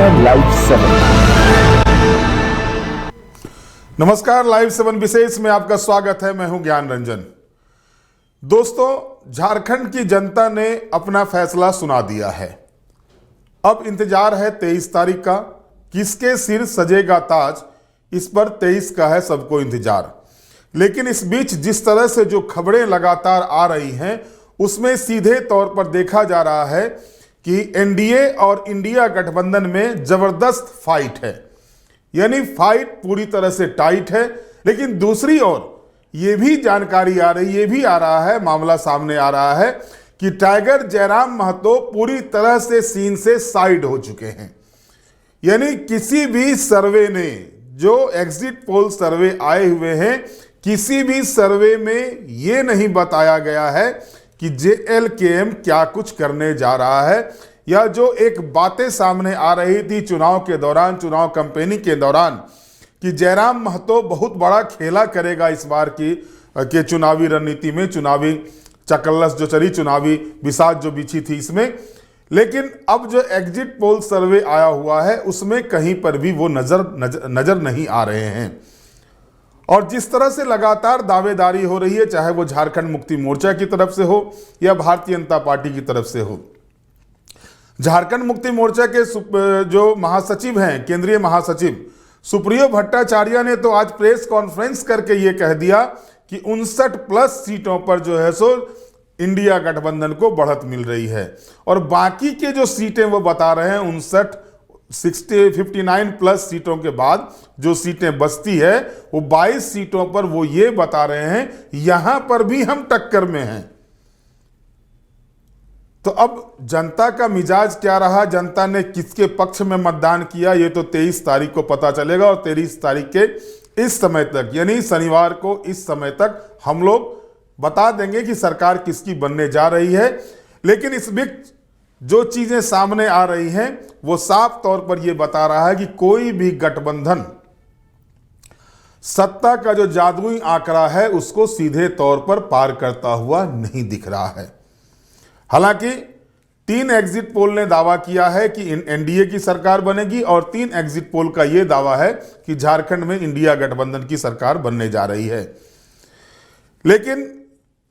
हैं लाइव 7। नमस्कार, लाइव 7 विशेष में आपका स्वागत है। मैं हूं ज्ञान रंजन। दोस्तों, झारखंड की जनता ने अपना फैसला सुना दिया है। अब इंतजार है 23 तारीख का, किसके सिर सजेगा ताज, इस पर 23 का है सबको इंतजार। लेकिन इस बीच जिस तरह से जो खबरें लगातार आ रही हैं, उसमें सीधे तौर पर देखा जा रहा है कि एनडीए और इंडिया गठबंधन में जबरदस्त फाइट है, यानी फाइट पूरी तरह से टाइट है। लेकिन दूसरी ओर ये भी जानकारी आ रही, ये भी आ रहा है, मामला सामने आ रहा है कि टाइगर जयराम महतो पूरी तरह से सीन से साइड हो चुके हैं। यानी किसी भी सर्वे ने, जो एग्जिट पोल सर्वे आए हुए हैं, किसी भी सर्वे में ये नहीं बताया गया है कि JLKM क्या कुछ करने जा रहा है, या जो एक बातें सामने आ रही थी चुनाव के दौरान, चुनाव कैंपेनिंग के दौरान, कि जयराम महतो बहुत बड़ा खेला करेगा इस बार की चुनावी रणनीति में, चुनावी चकल्लस जो चली, चुनावी बिसात जो बिछी थी इसमें। लेकिन अब जो एग्जिट पोल सर्वे आया हुआ है, उसमें कहीं पर भी वो नजर नहीं आ रहे हैं। और जिस तरह से लगातार दावेदारी हो रही है, चाहे वो झारखंड मुक्ति मोर्चा की तरफ से हो या भारतीय जनता पार्टी की तरफ से हो। झारखंड मुक्ति मोर्चा के जो महासचिव हैं, केंद्रीय महासचिव सुप्रियो भट्टाचार्य ने तो आज प्रेस कॉन्फ्रेंस करके ये कह दिया कि 59+ सीटों पर जो है सो इंडिया गठबंधन को बढ़त मिल रही है। और बाकी के जो सीटें वो बता रहे हैं, 59+ सीटों के बाद जो सीटें बचती है, वो 22 सीटों पर वो ये बता रहे हैं यहां पर भी हम टक्कर में हैं। तो अब जनता का मिजाज क्या रहा, जनता ने किसके पक्ष में मतदान किया, ये तो 23 तारीख को पता चलेगा। और 23 तारीख के इस समय तक, यानी शनिवार को इस समय तक हम लोग बता देंगे कि सरकार किसकी बनने जा रही है। लेकिन इस बीच जो चीजें सामने आ रही हैं, वो साफ तौर पर यह बता रहा है कि कोई भी गठबंधन सत्ता का जो जादुई आंकड़ा है उसको सीधे तौर पर पार करता हुआ नहीं दिख रहा है। हालांकि 3 एग्जिट पोल ने दावा किया है कि एनडीए की सरकार बनेगी, और 3 एग्जिट पोल का यह दावा है कि झारखंड में इंडिया गठबंधन की सरकार बनने जा रही है। लेकिन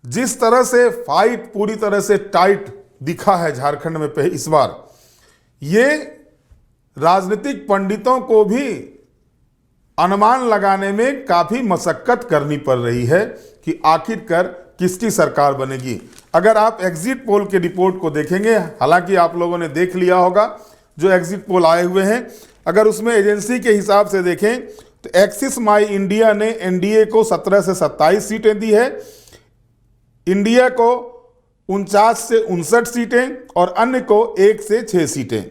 जिस तरह से फाइट पूरी तरह से टाइट दिखा है झारखंड में इस बार, ये राजनीतिक पंडितों को भी अनुमान लगाने में काफी मशक्कत करनी पड़ रही है कि आखिरकार किसकी सरकार बनेगी। अगर आप एग्जिट पोल के रिपोर्ट को देखेंगे, हालांकि आप लोगों ने देख लिया होगा जो एग्जिट पोल आए हुए हैं, अगर उसमें एजेंसी के हिसाब से देखें तो एक्सिस माई इंडिया ने एनडीए को 17 से 27 सीटें दी है, इंडिया को 49 से 59 सीटें, और अन्य को 1 से 6 सीटें।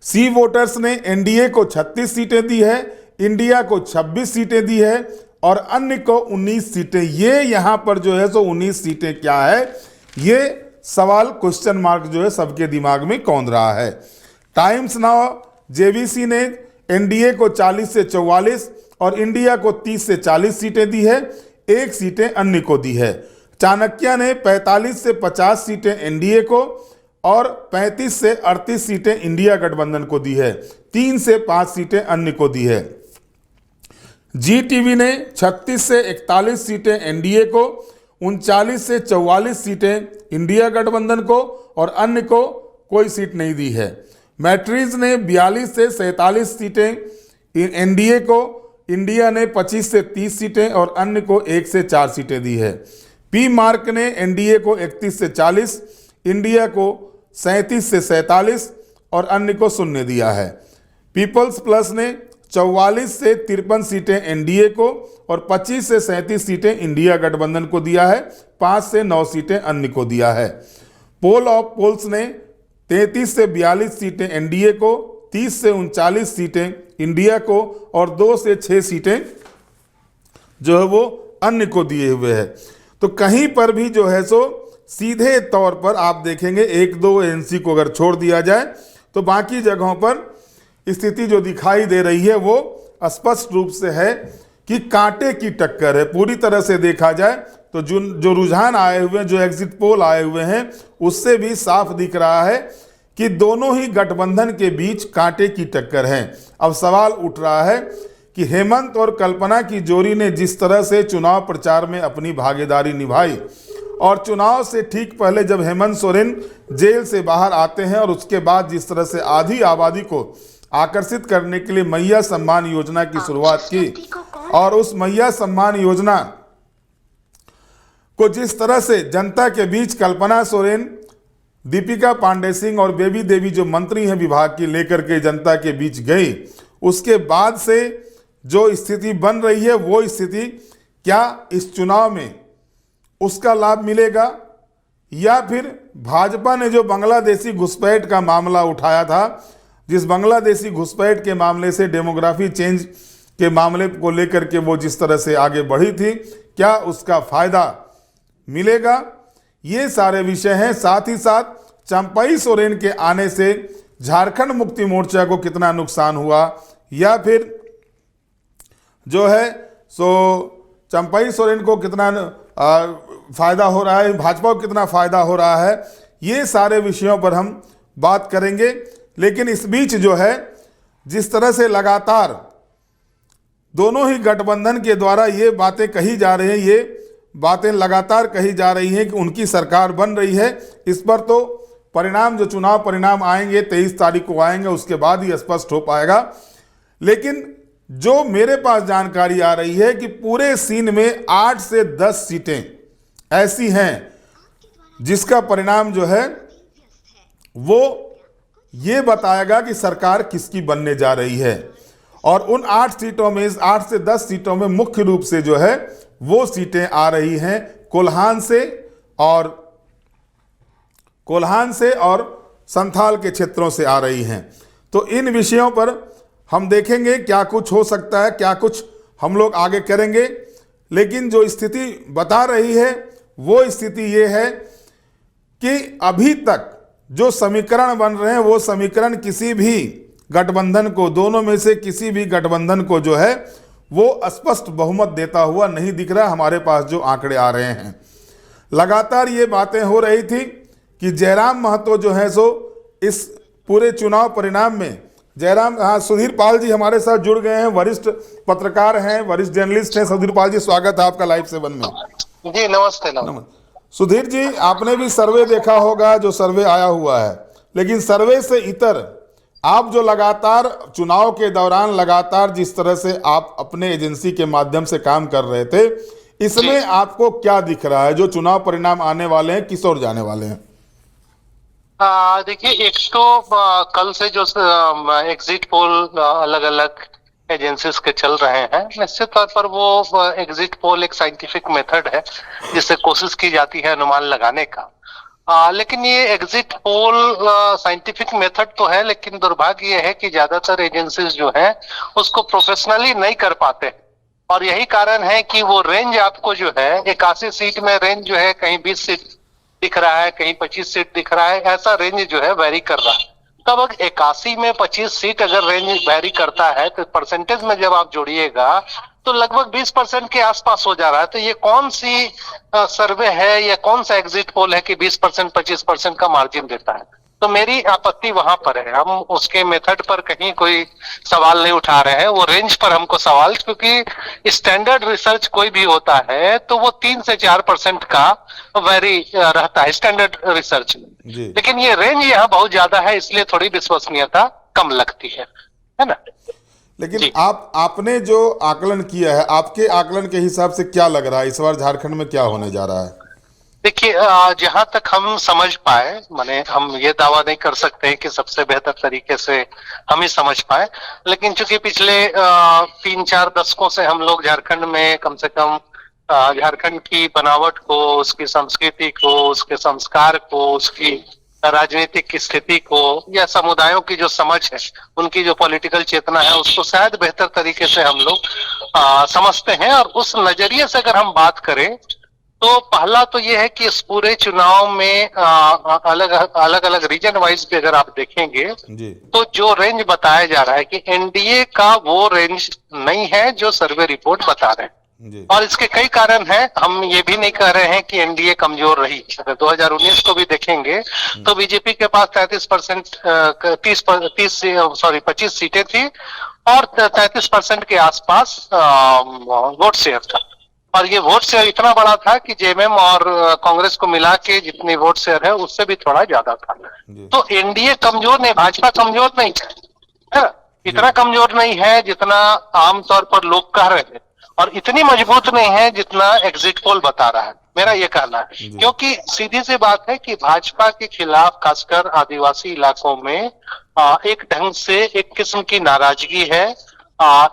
सी वोटर्स ने एनडीए को 36 सीटें दी है, इंडिया को 26 सीटें दी है, और अन्य को 19 सीटें। ये यहां पर जो है सो 19 सीटें क्या है, ये सवाल, क्वेश्चन मार्क जो है सबके दिमाग में कौंध रहा है। टाइम्स नाउ जेवीसी ने एनडीए को 40 से 44 और इंडिया को 30 से 40 सीटें दी है, 1 सीटें अन्य को दी है। चाणक्य ने 45 से 50 सीटें एनडीए को और 35 से 38 सीटें इंडिया गठबंधन को दी है, 3 से 5 सीटें अन्य को दी है। जीटीवी ने 36 से 41 सीटें एनडीए को, 39 से 44 सीटें इंडिया गठबंधन को, और अन्य को कोई सीट नहीं दी है। मैट्रिज ने 42 से 47 सीटें एनडीए को, इंडिया ने 25 से 30 सीटें और अन्य को 1 से 4 सीटें दी है। पी मार्क ने एनडीए को 31 से 40, इंडिया को 37 से 47 और अन्य को 0 दिया है। पीपल्स प्लस ने 44 से 53 सीटें एनडीए को और 25 से 37 सीटें इंडिया गठबंधन को दिया है, 5 से 9 सीटें अन्य को दिया है। पोल ऑफ पोल्स ने 33 से 42 सीटें एनडीए को, 30 से 39 सीटें इंडिया को और 2 से 6 सीटें जो है वो अन्य को दिए हुए है। तो कहीं पर भी जो है सो सीधे तौर पर आप देखेंगे, 1-2 एजेंसी को अगर छोड़ दिया जाए तो बाकी जगहों पर स्थिति जो दिखाई दे रही है वो स्पष्ट रूप से है कि कांटे की टक्कर है। पूरी तरह से देखा जाए तो जो रुझान आए हुए हैं, जो एग्जिट पोल आए हुए हैं, उससे भी साफ दिख रहा है कि दोनों ही गठबंधन के बीच कांटे की टक्कर है। अब सवाल उठ रहा है कि हेमंत और कल्पना की जोड़ी ने जिस तरह से चुनाव प्रचार में अपनी भागीदारी निभाई और चुनाव से ठीक पहले जब हेमंत सोरेन जेल से बाहर आते हैं और उसके बाद जिस तरह से आधी आबादी को आकर्षित करने के लिए मैया सम्मान योजना की शुरुआत की और उस मैया सम्मान योजना को जिस तरह से जनता के बीच कल्पना सोरेन, दीपिका पांडे सिंह और बेबी देवी जो मंत्री हैं विभाग की लेकर के जनता के बीच गई, उसके बाद से जो स्थिति बन रही है वो स्थिति क्या इस चुनाव में उसका लाभ मिलेगा या फिर भाजपा ने जो बांग्लादेशी घुसपैठ का मामला उठाया था, जिस बांग्लादेशी घुसपैठ के मामले से डेमोग्राफी चेंज के मामले को लेकर के वो जिस तरह से आगे बढ़ी थी, क्या उसका फायदा मिलेगा? ये सारे विषय हैं। साथ ही साथ चंपई सोरेन के आने से झारखंड मुक्ति मोर्चा को कितना नुकसान हुआ या फिर जो है सो चंपई सोरेन को कितना फायदा हो रहा है, भाजपा को कितना फायदा हो रहा है, ये सारे विषयों पर हम बात करेंगे। लेकिन इस बीच जो है जिस तरह से लगातार दोनों ही गठबंधन के द्वारा ये बातें कही जा रही हैं, ये बातें लगातार कही जा रही हैं कि उनकी सरकार बन रही है, इस पर तो परिणाम जो चुनाव परिणाम आएंगे 23 तारीख को आएंगे, उसके बाद ही स्पष्ट हो पाएगा। लेकिन जो मेरे पास जानकारी आ रही है कि पूरे सीन में 8 से 10 सीटें ऐसी हैं जिसका परिणाम जो है वो ये बताएगा कि सरकार किसकी बनने जा रही है। और उन 8 सीटों में, इस 8 से 10 सीटों में मुख्य रूप से जो है वो सीटें आ रही हैं कोल्हान से और संथाल के क्षेत्रों से आ रही हैं। तो इन विषयों पर हम देखेंगे क्या कुछ हो सकता है, क्या कुछ हम लोग आगे करेंगे। लेकिन जो स्थिति बता रही है वो स्थिति ये है कि अभी तक जो समीकरण बन रहे हैं वो समीकरण किसी भी गठबंधन को, दोनों में से किसी भी गठबंधन को जो है वो स्पष्ट बहुमत देता हुआ नहीं दिख रहा। हमारे पास जो आंकड़े आ रहे हैं, लगातार ये बातें हो रही थी कि जयराम महतो जो है सो इस पूरे चुनाव परिणाम में सुधीर पाल जी हमारे साथ जुड़ गए हैं, वरिष्ठ पत्रकार हैं, वरिष्ठ जर्नलिस्ट हैं। सुधीर पाल जी, स्वागत है आपका लाइव 7 में। जी नमस्ते। सुधीर जी, आपने भी सर्वे देखा होगा, जो सर्वे आया हुआ है, लेकिन सर्वे से इतर आप जो लगातार चुनाव के दौरान लगातार जिस तरह से आप अपने एजेंसी के माध्यम से काम कर रहे थे, इसमें आपको क्या दिख रहा है? जो चुनाव परिणाम आने वाले हैं किस ओर जाने वाले हैं? देखिए, एक तो कल से जो एग्जिट पोल अलग अलग एजेंसीज के चल रहे हैं, निश्चित तौर पर वो एग्जिट पोल एक साइंटिफिक मेथड है जिससे कोशिश की जाती है अनुमान लगाने का। लेकिन ये एग्जिट पोल साइंटिफिक मेथड तो है, लेकिन दुर्भाग्य ये है कि ज्यादातर एजेंसीज जो है उसको प्रोफेशनली नहीं कर पाते। और यही कारण है कि वो रेंज आपको जो है 81 सीट में रेंज जो है कहीं 20 सीट दिख रहा है, कहीं 25 सीट दिख रहा है, ऐसा रेंज जो है वेरी कर रहा है। तब 81 में 25 सीट अगर रेंज वेरी करता है तो परसेंटेज में जब आप जोड़िएगा तो लगभग 20% के आसपास हो जा रहा है। तो ये कौन सी सर्वे है या कौन सा एग्जिट पोल है कि 20% 25% का मार्जिन देता है? तो मेरी आपत्ति वहां पर है। हम उसके मेथड पर कहीं कोई सवाल नहीं उठा रहे हैं, वो रेंज पर हमको सवाल, क्योंकि स्टैंडर्ड रिसर्च कोई भी होता है तो वो 3 से 4% का वेरी रहता है स्टैंडर्ड रिसर्च में। लेकिन ये रेंज यहाँ बहुत ज्यादा है, इसलिए थोड़ी विश्वसनीयता कम लगती है ना। लेकिन आपने जो आकलन किया है, आपके आकलन के हिसाब से क्या लग रहा है इस बार झारखंड में क्या होने जा रहा है? देखिए, जहां तक हम समझ पाए, माने हम ये दावा नहीं कर सकते कि सबसे बेहतर तरीके से हम ही समझ पाए, लेकिन चूंकि पिछले 3-4 दशकों से हम लोग झारखंड में कम से कम झारखंड की बनावट को, उसकी संस्कृति को, उसके संस्कार को, उसकी राजनीतिक की स्थिति को या समुदायों की जो समझ है, उनकी जो पॉलिटिकल चेतना है, उसको शायद बेहतर तरीके से हम लोग समझते हैं। और उस नजरिए से अगर हम बात करें तो पहला तो ये है कि इस पूरे चुनाव में अलग अलग रीजन वाइज भी अगर आप देखेंगे तो जो रेंज बताया जा रहा है कि एनडीए का वो रेंज नहीं है जो सर्वे रिपोर्ट बता रहे हैं। जी। और इसके कई कारण हैं। हम ये भी नहीं कह रहे हैं कि एनडीए कमजोर रही। अगर 2019 को भी देखेंगे तो बीजेपी के पास 33%, 25 सीटें थी और 33% के आसपास वोट शेयर था। और ये वोट शेयर इतना बड़ा था कि जेएमएम और कांग्रेस को मिला के जितनी वोट शेयर है उससे भी थोड़ा ज्यादा था। तो एनडीए कमजोर नहीं, भाजपा कमजोर नहीं है ना? इतना कमजोर नहीं है जितना आमतौर पर लोग कह रहे हैं, और इतनी मजबूत नहीं है जितना एग्जिट पोल बता रहा है, मेरा ये कहना है। क्योंकि सीधी सी बात है कि भाजपा के खिलाफ खासकर आदिवासी इलाकों में एक ढंग से एक किस्म की नाराजगी है,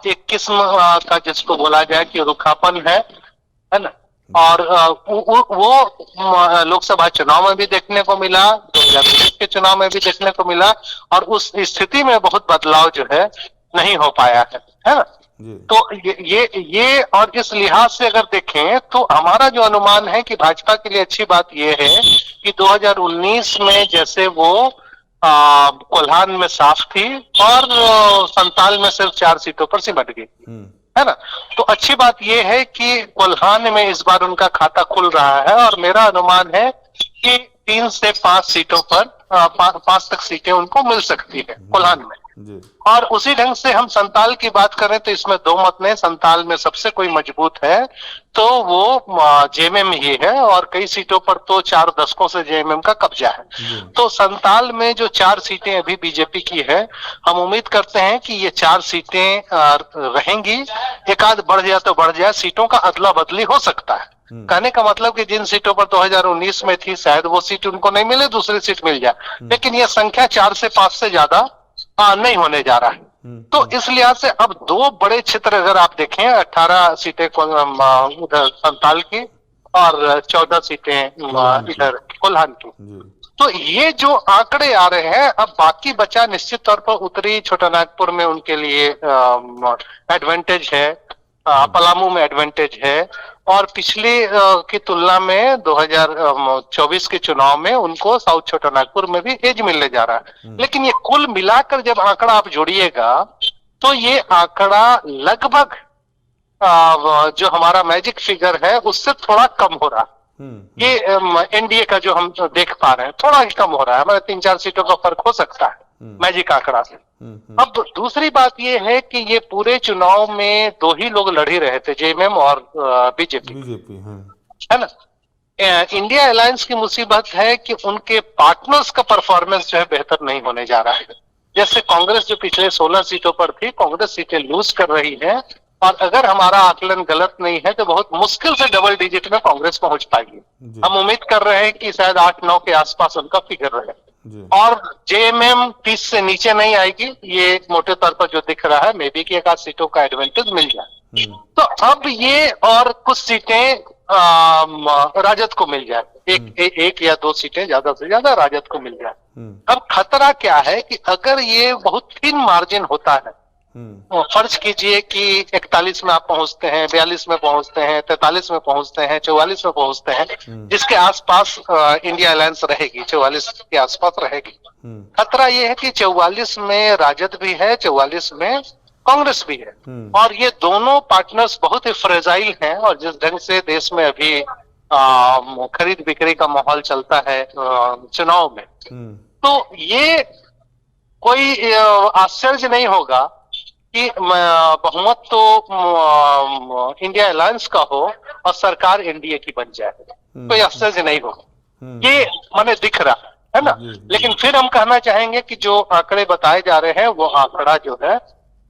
एक किस्म का जिसको बोला जाए कि रुखापन है ना? और वो लोकसभा चुनाव में भी देखने को मिला, 2019 के चुनाव में भी देखने को मिला, और उस स्थिति में बहुत बदलाव जो है नहीं हो पाया है ना? तो ये और इस लिहाज से अगर देखें तो हमारा जो अनुमान है कि भाजपा के लिए अच्छी बात यह है कि 2019 में जैसे वो कोल्हान में साफ थी और संताल में सिर्फ 4 सीटों पर सिमट गई, है ना? तो अच्छी बात यह है कि कोल्हान में इस बार उनका खाता खुल रहा है, और मेरा अनुमान है कि 3 से 5 सीटों पर 5 तक सीटें उनको मिल सकती है कोल्हान में। और उसी ढंग से हम संताल की बात करें तो इसमें दो मत नहीं, संताल में सबसे कोई मजबूत है तो वो जेएमएम ही है, और कई सीटों पर तो 4 दशकों से जेएमएम का कब्जा है। तो संताल में जो 4 सीटें अभी बीजेपी की है, हम उम्मीद करते हैं कि ये 4 सीटें रहेंगी। एक आध बढ़ जाए तो बढ़ जाए, सीटों का अदला बदली हो सकता है। कहने का मतलब कि जिन सीटों पर 2019 में थी शायद वो सीट उनको नहीं मिले, दूसरी सीट मिल जाए, लेकिन यह संख्या 4 से 5 से ज्यादा नहीं होने जा रहा है। तो इस लिहाज से अब 2 बड़े क्षेत्र अगर आप देखें, 18 सीटें उधर संताल की और 14 सीटें इधर कोल्हान की, तो ये जो आंकड़े आ रहे हैं, अब बाकी बचा निश्चित तौर पर उत्तरी छोटानागपुर में उनके लिए एडवांटेज है, पलामू में एडवांटेज है, और पिछली की तुलना में 2024 के चुनाव में उनको साउथ छोटानागपुर में भी एज मिलने जा रहा है। लेकिन ये कुल मिलाकर जब आंकड़ा आप जोड़िएगा तो ये आंकड़ा लगभग जो हमारा मैजिक फिगर है उससे थोड़ा कम हो रहा है। ये एनडीए का जो हम देख पा रहे हैं थोड़ा ही कम हो रहा है, हमारे 3-4 सीटों का फर्क हो सकता है मैजिक आंकड़ा से। अब दूसरी बात ये है कि ये पूरे चुनाव में 2 ही लोग लड़ ही रहे थे, जेएमएम और बीजेपी, है ना? इंडिया अलायंस की मुसीबत है कि उनके पार्टनर्स का परफॉर्मेंस जो है बेहतर नहीं होने जा रहा है। जैसे कांग्रेस जो पिछले 16 सीटों पर थी, कांग्रेस सीटें लूज कर रही है, और अगर हमारा आकलन गलत नहीं है तो बहुत मुश्किल से डबल डिजिट में कांग्रेस पहुंच पाएगी। हम उम्मीद कर रहे हैं कि शायद 8-9 के आसपास उनका फिगर रहे, और जेएमएम 30 से नीचे नहीं आएगी, ये मोटे तौर पर जो दिख रहा है, मे बी कि 1-8 सीटों का एडवांटेज मिल जाए। तो अब ये और कुछ सीटें राजद को मिल जाए, एक या 2 सीटें ज्यादा से ज्यादा राजद को मिल जाए। अब खतरा क्या है कि अगर ये बहुत थिन मार्जिन होता है, फर्ज कीजिए कि 41 में आप पहुंचते हैं, 42 में पहुंचते हैं, 43 में पहुंचते हैं, 44 में पहुंचते हैं, जिसके आसपास इंडिया अलायंस रहेगी, 44 के आसपास रहेगी। खतरा यह है कि 44 में राजद भी है, 44 में कांग्रेस भी है, और ये दोनों पार्टनर्स बहुत ही फ्रेजाइल हैं, और जिस ढंग से देश में अभी खरीद बिक्री का माहौल चलता है चुनाव में, तो ये कोई आश्चर्य नहीं होगा कि बहुमत तो इंडिया अलायंस का हो और सरकार एनडीए की बन जाए, कोई आश्चर्य नहीं होगा। ये माने दिख रहा है ना? लेकिन फिर हम कहना चाहेंगे कि जो आंकड़े बताए जा रहे हैं वो आंकड़ा जो है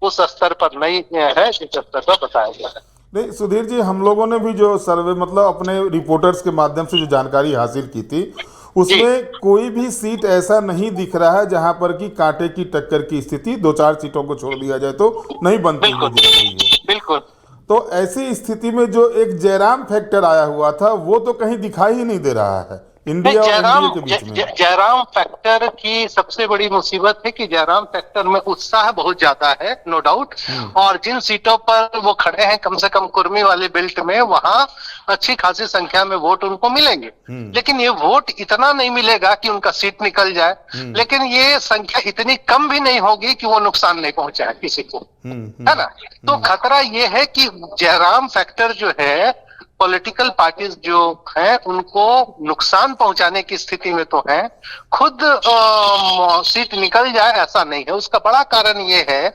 उस स्तर पर नहीं है जिस स्तर पर बताया जा रहा है। नहीं सुधीर जी, हम लोगों ने भी जो सर्वे मतलब अपने रिपोर्टर्स के माध्यम से जो जानकारी हासिल की थी, उसमें कोई भी सीट ऐसा नहीं दिख रहा है जहां पर कि कांटे की टक्कर की स्थिति, 2-4 सीटों को छोड़ दिया जाए तो नहीं बनती हुई दिख रही है। बिल्कुल। तो ऐसी स्थिति में जो एक जयराम फैक्टर आया हुआ था वो तो कहीं दिखाई ही नहीं दे रहा है, इंडिया और जयराम एनडीए के बीच में। जयराम फैक्टर की सबसे बड़ी मुसीबत है कि जयराम फैक्टर में उत्साह बहुत ज्यादा है, नो डाउट। और जिन सीटों पर वो खड़े हैं, कम से कम कुर्मी वाले बेल्ट में, वहां अच्छी खासी संख्या में वोट उनको मिलेंगे। लेकिन ये वोट इतना नहीं मिलेगा कि उनका सीट निकल जाए, लेकिन ये संख्या इतनी कम भी नहीं होगी कि वो नुकसान नहीं पहुंचाए किसी को, है ना। तो खतरा ये है कि जयराम फैक्टर जो है, पॉलिटिकल पार्टीज जो हैं उनको नुकसान पहुंचाने की स्थिति में तो है। खुद सीट निकल जाए ऐसा नहीं है। उसका बड़ा कारण ये है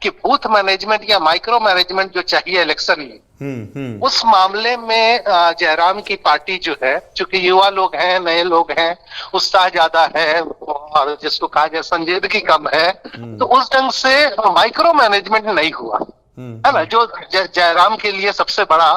कि बूथ मैनेजमेंट या माइक्रो मैनेजमेंट जो चाहिए इलेक्शन में, उस मामले में जयराम की पार्टी जो है, चूंकि युवा लोग हैं, नए लोग हैं, उत्साह ज्यादा है और जिसको कहा जाए संजीदगी कम है, तो उस ढंग से माइक्रो मैनेजमेंट नहीं हुआ, है ना। जो जयराम के लिए सबसे बड़ा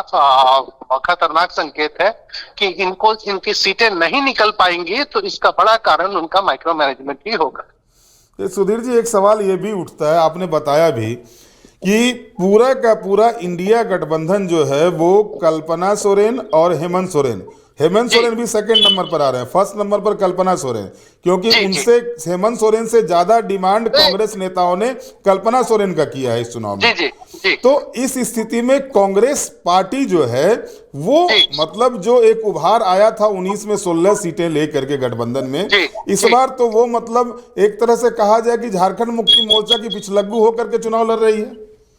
खतरनाक संकेत है कि इनकी सीटें नहीं निकल पाएंगी, तो इसका बड़ा कारण उनका माइक्रो मैनेजमेंट ही होगा। सुधीर जी, एक सवाल ये भी उठता है, आपने बताया भी कि पूरा का पूरा इंडिया गठबंधन जो है वो कल्पना सोरेन और हेमंत सोरेन भी सेकंड नंबर पर आ रहे हैं, फर्स्ट नंबर पर कल्पना सोरेन, क्योंकि उनसे हेमंत सोरेन से ज्यादा डिमांड कांग्रेस नेताओं ने कल्पना सोरेन का किया है इस चुनाव में। जी। तो इस स्थिति में कांग्रेस पार्टी जो है वो मतलब जो एक उभार आया था 19 में 16 सीटें लेकर के गठबंधन में, इस बार तो वो मतलब एक तरह से कहा जाए कि झारखंड मुक्ति मोर्चा की पिछलग्गू होकर के चुनाव लड़ रही है।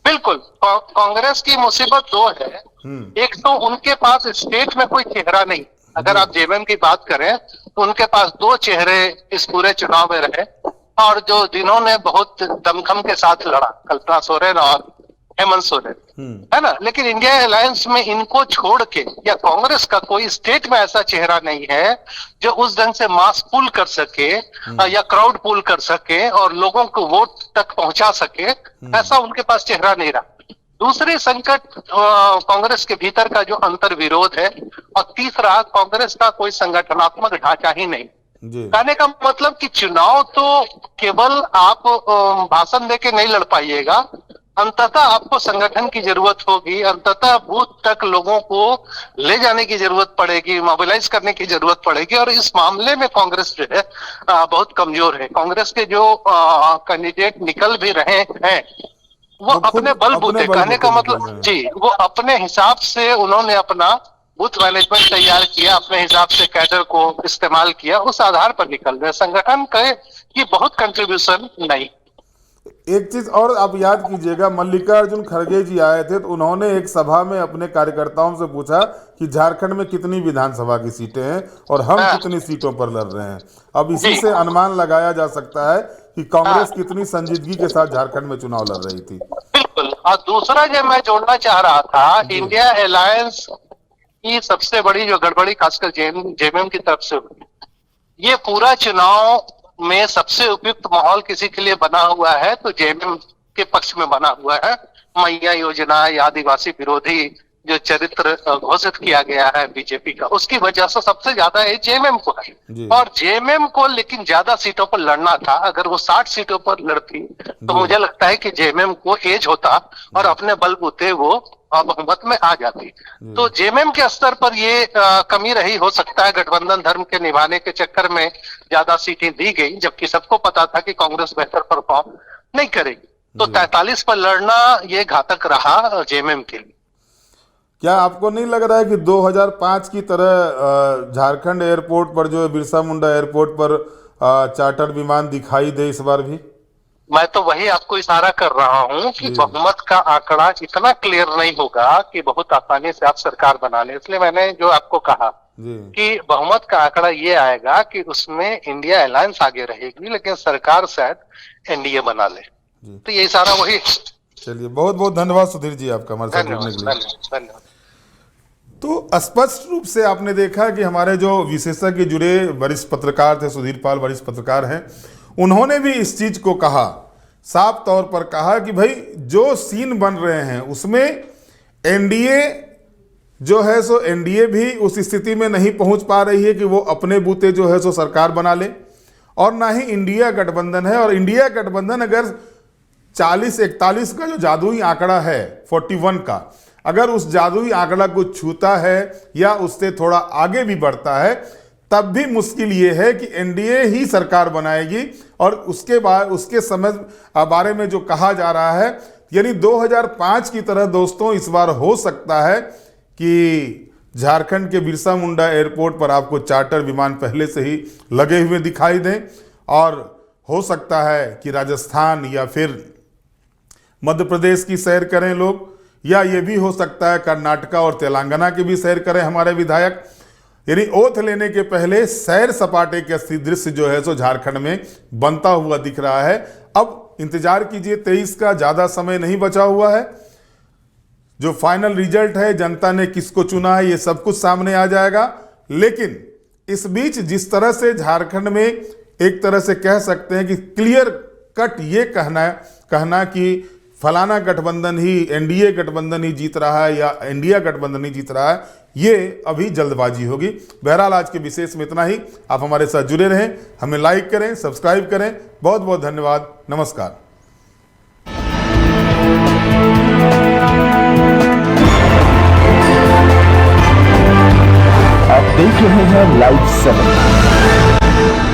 बिल्कुल, कांग्रेस की मुसीबत दो है। एक तो उनके पास स्टेट में कोई चेहरा नहीं। अगर आप जेएमएम की बात करें तो उनके पास दो चेहरे इस पूरे चुनाव में रहे, और जो जिन्होंने बहुत दमखम के साथ लड़ा, कल्पना सोरेन और हेमंत सोरेन, है ना। लेकिन इंडिया अलायंस में इनको छोड़ के या कांग्रेस का कोई स्टेट में ऐसा चेहरा नहीं है जो उस ढंग से मास पुल कर सके या क्राउड पुल कर सके और लोगों को वोट तक पहुंचा सके, ऐसा उनके पास चेहरा नहीं रहा। दूसरी संकट कांग्रेस के भीतर का जो अंतर विरोध है, और तीसरा कांग्रेस का कोई संगठनात्मक ढांचा ही नहीं। कहने का मतलब कि चुनाव तो केवल आप भाषण देके नहीं लड़ पाइएगा, अंततः आपको संगठन की जरूरत होगी, अंततः बूथ तक लोगों को ले जाने की जरूरत पड़ेगी, मोबिलाइज करने की जरूरत पड़ेगी, और इस मामले में कांग्रेस जो है बहुत कमजोर है। कांग्रेस के जो कैंडिडेट निकल भी रहे हैं वो अपने बलबूते, कहने का मतलब जी, वो अपने हिसाब से उन्होंने अपना बूथ मैनेजमेंट तैयार किया, अपने हिसाब से कैडर को इस्तेमाल किया, उस आधार पर निकल रहे। संगठन की बहुत कंट्रीब्यूशन नहीं। एक चीज और आप याद कीजिएगा, मल्लिकार्जुन खड़गे जी आए थे तो उन्होंने एक सभा में अपने कार्यकर्ताओं से पूछा कि झारखंड में कितनी विधानसभा की सीटें हैं और हम कितनी सीटों पर लड़ रहे हैं। अब इसी से अनुमान लगाया जा सकता है कि कांग्रेस कितनी संजीदगी के साथ झारखंड में चुनाव लड़ रही थी। बिल्कुल। और दूसरा जो मैं जोड़ना चाह रहा था, इंडिया अलायंस की सबसे बड़ी जो गड़बड़ी खासकर जेएमएम की तरफ से हुई, ये पूरा चुनाव में सबसे उपयुक्त माहौल किसी के लिए बना हुआ है तो जेएमएम के पक्ष में बना हुआ है। मैया योजना या आदिवासी विरोधी जो चरित्र घोषित किया गया है बीजेपी का, उसकी वजह से सबसे ज्यादा है जेएमएम को है। और जेएमएम को लेकिन ज्यादा सीटों पर लड़ना था। अगर वो 60 सीटों पर लड़ती तो मुझे लगता है कि जेएमएम को एज होता और अपने बलबूते वो बहुमत में आ जाती। तो जेएमएम के स्तर पर ये कमी रही, हो सकता है गठबंधन धर्म के निभाने के चक्कर में ज्यादा सीटें दी गई, जबकि सबको पता था कि कांग्रेस बेहतर परफॉर्म नहीं करेगी। तो 43 पर लड़ना ये घातक रहा जेएमएम के लिए। क्या आपको नहीं लग रहा है कि 2005 की तरह झारखंड एयरपोर्ट पर, जो बिरसा मुंडा एयरपोर्ट पर चार्टर विमान दिखाई दे इस बार भी? मैं तो वही आपको इशारा कर रहा हूं कि बहुमत का आंकड़ा इतना क्लियर नहीं होगा कि बहुत आसानी से आप सरकार बना ले। इसलिए मैंने जो आपको कहा कि बहुमत का आंकड़ा ये आएगा कि उसमें इंडिया अलायंस आगे रहेगी, लेकिन सरकार शायद एनडीए बना ले। तो ये इशारा वही। चलिए, बहुत बहुत धन्यवाद सुधीर जी आपका हमारे साथ जुड़ने के लिए। धन्यवाद। तो स्पष्ट रूप से आपने देखा कि हमारे जो विशेषज्ञ जुड़े वरिष्ठ पत्रकार थे, सुधीर पाल वरिष्ठ पत्रकार हैं, उन्होंने भी इस चीज को कहा, साफ तौर पर कहा कि भाई जो सीन बन रहे हैं उसमें एनडीए जो है सो एनडीए भी उस स्थिति में नहीं पहुंच पा रही है कि वो अपने बूते जो है सो सरकार बना ले, और ना ही इंडिया गठबंधन है। और इंडिया गठबंधन अगर 40-41 का जो जादुई आंकड़ा है 41 का, अगर उस जादुई आंकड़ा को छूता है या उससे थोड़ा आगे भी बढ़ता है, तब भी मुश्किल ये है कि एनडीए ही सरकार बनाएगी। और उसके बाद उसके समय बारे में जो कहा जा रहा है, यानी 2005 की तरह दोस्तों इस बार हो सकता है कि झारखंड के बिरसा मुंडा एयरपोर्ट पर आपको चार्टर विमान पहले से ही लगे हुए दिखाई दें, और हो सकता है कि राजस्थान या फिर मध्य प्रदेश की सैर करें लोग, या ये भी हो सकता है कर्नाटका और तेलंगाना की भी सैर करें हमारे विधायक। यानी ओथ लेने के पहले सैर सपाटे के दृश्य जो है सो झारखंड में बनता हुआ दिख रहा है। अब इंतजार कीजिए, 23 का ज़्यादा समय नहीं बचा हुआ है। जो फाइनल रिजल्ट है, जनता ने किसको चुना है, ये सब कुछ सामने आ जाएगा। लेकिन इस बीच जिस तरह से झारखंड में एक तरह से कह सकते हैं कि क्लियर कट ये कहना कि फलाना गठबंधन ही, एनडीए गठबंधन ही जीत रहा है या इंडिया गठबंधन ही जीत रहा है, ये अभी जल्दबाजी होगी। बहरहाल आज के विशेष में इतना ही। आप हमारे साथ जुड़े रहें, हमें लाइक करें, सब्सक्राइब करें। बहुत बहुत धन्यवाद। नमस्कार। आप देख रहे हैं लाइव 7।